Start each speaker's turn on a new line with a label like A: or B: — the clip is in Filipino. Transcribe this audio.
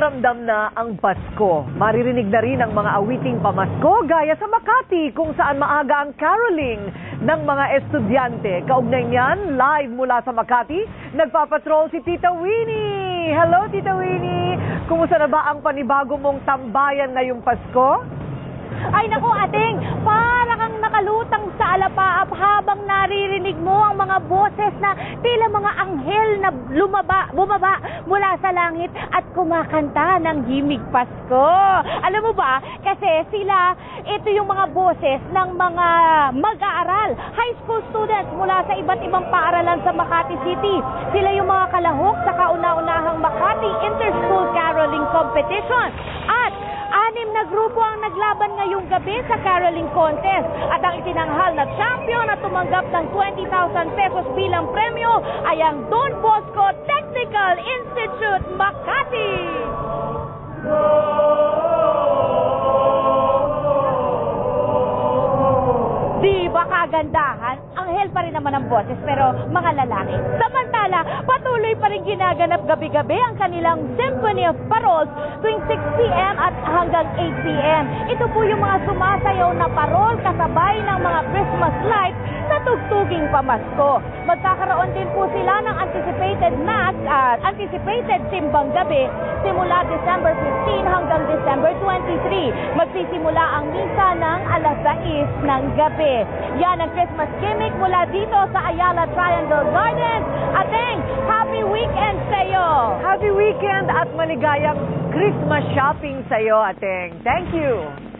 A: Pakiramdam na ang Pasko. Maririnig na rin ang mga awiting pamasko gaya sa Makati kung saan maaga ang caroling ng mga estudyante. Kaugnay niyan, live mula sa Makati, nagpapatrol si Tita Winnie. Hello, Tita Winnie! Kumusta na ba ang panibago mong tambayan ngayong Pasko?
B: Ay naku, ating, para kang nakalutang sa alapaap habang naririnig mo ang mga boses na tila mga anghel na bumaba mula sa langit at kumakanta ng himig Pasko. Alam mo ba, kasi ito yung mga boses ng mga mag-aaral, high school students mula sa iba't ibang paaralan sa Makati City. Sila yung mga kalahok sa kauna-unahang Makati Inter-School Caroling Competition. At 6 na grupo ang naglaban ngayong gabi sa caroling contest. At ang itinanghal na champion na tumanggap ng 20,000 pesos bilang premyo ay ang Don Bosco Technical Institute, Makati. Di ba kagandahan? Anghel pa rin naman ang boses pero mga lalaki. Samantala, patuloy pa rin ginaganap gabi-gabi ang kanilang Symphony of Paroles tuwing 6 p.m. at hanggang 8 p.m. Ito po yung mga sumasayaw na parol kasabay ng mga Christmas lights na tugtuging pamasko. Magkakaroon din po sila ng anticipated mass at anticipated simbang gabi simula December 15 hanggang December 23. Magsisimula ang misa ng alas 6 ng gabi. Yan ang Christmas gimmick mula dito sa Ayala Triangle Gardens. Ateng, happy weekend sa'yo!
A: Happy weekend at maligayang Christmas shopping sa'yo, Ateng. Thank you!